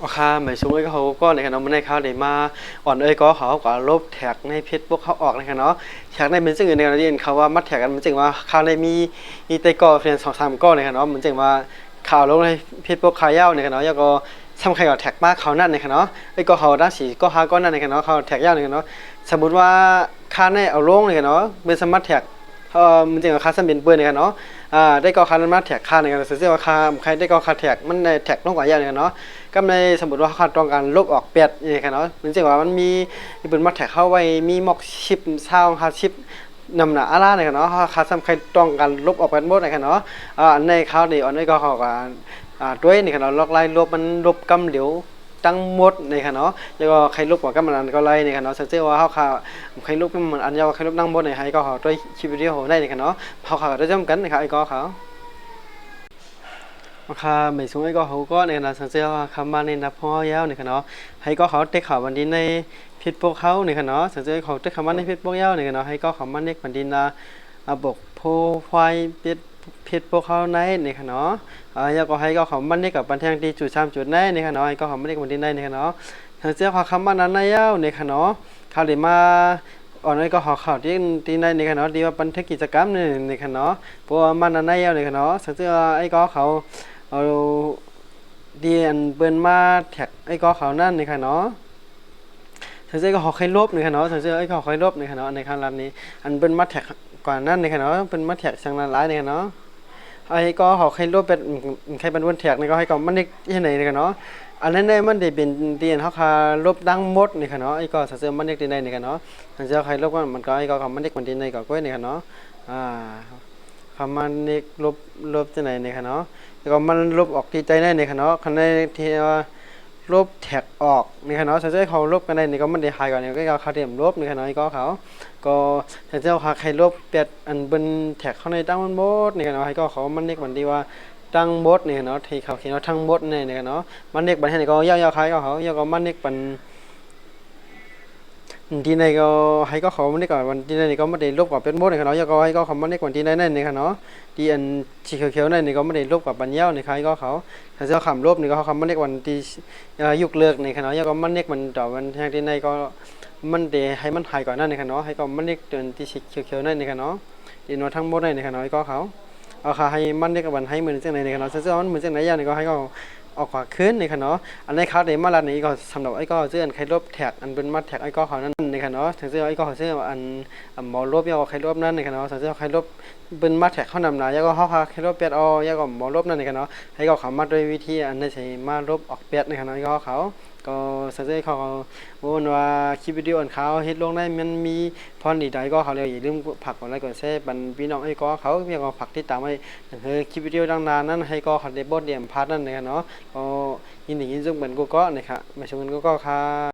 โอเคหมายถึงไอ้เขาก็ในขณะมันในเขาได้มาอ่อนเอ้ยก็เขาก็ลบแท็กในเพจพวกเขาออกในขณะเนาะแท็กในเป็นสิ่งอื่นในขณะที่เขาว่ามัดแท็กกันมันจึงว่าเขาได้มีไต่ก่อเพียงสองสามก้อนในขณะเนาะมันจึงว่าข่าวลงในเพจพวกข่าวเย้าในขณะแล้วก็ทำใครก็แท็กมากเขานั่นในขณะเนาะไอ้ก็เขาด้านสีก็หาก้อนนั่นในขณะเนาะเขาแท็กเย้าในขณะเนาะสมมติว่าค่าในเอาลงในขณะเนาะเป็นสมัครแท็กมันจึงว่าค่าสมินเปื้อนในขณะเนาะได้ก็ค่านั้นมาแท็กค่าในขณะเสียว่าค่าใครได้ก็ค่าแท็กมันในแท็กลงกว่าเย้าในขณะเนาะ ก็ในสมมติว่าเขาต้องการลบออกเป็ดอย่างเงี้ยเนาะมันจะว่ามันมีเป็นมัดแท็กเข้าไว้มีม็อกชิปซาวฮาชิปนำหน้าอะไรเนี่ยเนาะเขาสำคัญต้องการลบออกเป็นหมดเนี่ยเนาะในเขาเดี๋ยวอันนี้ก็เขาก็ด้วยนี่เนาะล็อกไล่ลบมันลบกำเหลียวตั้งหมดในค่ะเนาะแล้วก็ใครลบกว่าก็มันก็ไล่ในค่ะเนาะสังเกตว่าเขาใครลบก็มันอันยาวใครลบตั้งหมดในให้ก็เขาด้วยคลิปวิดีโอได้ในค่ะเนาะเขาได้จำกันในค่ะไอ้ก็เขา mấy xuống ấy có hậu có này là sáng sớm khám ban nên là phò giáo này nó hay có họ tích khảo bản tin này viết bốc khảo này nó sáng sớm họ tích khám ban này viết bốc giáo này nó hay có khám ban này bản tin là bốc profile viết bốc khảo này nó giờ có hay có khám ban nàyกับบันเทิงที่จุด3จุดnày nó hay có khám ban này bản tin này nó sáng sớm họ khám ban này giáo này nóเขาเดี๋ยวมาอันนี้ก็ข่าวที่ในนี่ค่ะเนาะที่ว่าบันทึกกิจกรรมนี่ค่ะเนาะเพราะว่ามันอันนี้เอานี่ค่ะเนาะสังเกตไอ้ก็เขาเอาดีอันเปิ้นมาแท็กไอ้ก็เขานั่นนี่ค่ะเนาะสังเกตก็เขาใครลบนี่ค่ะเนาะสังเกตไอ้เขาใครลบนี่ค่ะเนาะในคำรามนี้อันเปิ้นมาแท็กกว่านั้นนี่ค่ะเนาะเปิ้นมาแท็กสังนั้นหลายนี่ค่ะเนาะไอ้ก็เขาใครลบเป็นใครเป็นวันแท็กนี่ก็ให้ก็มันนี่ที่ไหนนี่ค่ะเนาะอันนั้นเนี่ยมันได้เป็นเตียนเขาคาลบดังหมดนี่ค่ะเนาะไอ้ก็สังเกตมันนี่ที่ไหนนี่ค่ะเนาะสังเกตใครลบก็มันก็ไอ้ก็มันนี่คนที่ไหนก็ก้อยนี่ค่ะเนาะคำมันนี่ลบที่ไหนนี่ค่ะเนาะแล้วก็มันลบออกที่ใจได้นี่ค่ะเนาะคันในที่ว่าลบแท็กออกนี่ค่ะเนาะสังเกตเขาลบกันได้นี่ก็มันได้หายก่อนนี่ก็เขาเตรียมลบนี่ค่ะเนาะไอ้ก็เขาก็สังเกตเขาใครลบเปลี่ยนอันเป็นแท็กเข้าในตั้งมันหมดนี่ค่ะเนาะไอ้ก็เขามันนี่มันดีว่าตั้งบดนี่เนาะที่เขาเขียนว่าทั้งบดนี่เนาะมันเน็กบันให้ก็ยาวๆคล้ายก็เขายาวก็มันเน็กบันที่ไหนก็ให้ก็เขามันเน็กก่อนวันที่ไหนก็ไม่ได้ลบกับเป็นบดนี่เนาะยาวก็ให้ก็เขามันเน็กวันที่ไหนนี่ค่ะเนาะที่อันสีเขียวๆนี่ก็ไม่ได้ลบกับบันยาวนี่คล้ายก็เขาถ้าจะคำลบนี่ก็เขามันเน็กวันที่ยุคเลิกนี่ค่ะเนาะยาวก็มันเน็กมันต่อวันที่ไหนก็มันเดให้มันหายก่อนนั่นนี่ค่ะเนาะให้ก็มันเน็กเดินที่สีเขียวๆนี่ค่ะเนาะที่นวดทั้งบดนี่ค่ะเนาะก็เขาเอาค่ะให้มันได้กับวันให้เหมือนจังไหนในขณะซึ่งมันเหมือนจังไหนอย่างนี้ก็ให้ก็ออกขวาขึ้นในขณะอันในคาร์ดในมาลานี้ก็สำหรับไอ้ก็เสื้ออันใครลบแท็กอันเป็นมัดแท็กไอ้ก็เขานั่นในขณะถึงเสื้อไอ้ก็เขาเสื้ออันหมอลบยาวใครลบนั่นในขณะถึงเสื้อใครลบเป็นมัดแท็กเขานำหนายาก็เขาพาใครลบเปียดเอายาก็หมอลบนั่นในขณะให้ก็เขามาด้วยวิธีอันนี้ใช้มาลบออกเปียดในขณะก็เขาก็สังเกตเขาวนว่าคลิปวิดีโออันเขาเฮ็ดลงได้มันมีพรดีใดก็เขาเลยอย่าลืมผักกดไลค์กดแชร์บันพี่น้องไอ้ก็เขาเรียกว่าผักที่ตามไว้คลิปวิดีโอดังนานนั้นให้ก็เขาได้บทเรียนพาร์ทนั่นเลยเนาะก็ยินดียินซุ่มเหมือนกูก็นะครับมาชมกันกูก็ค่ะ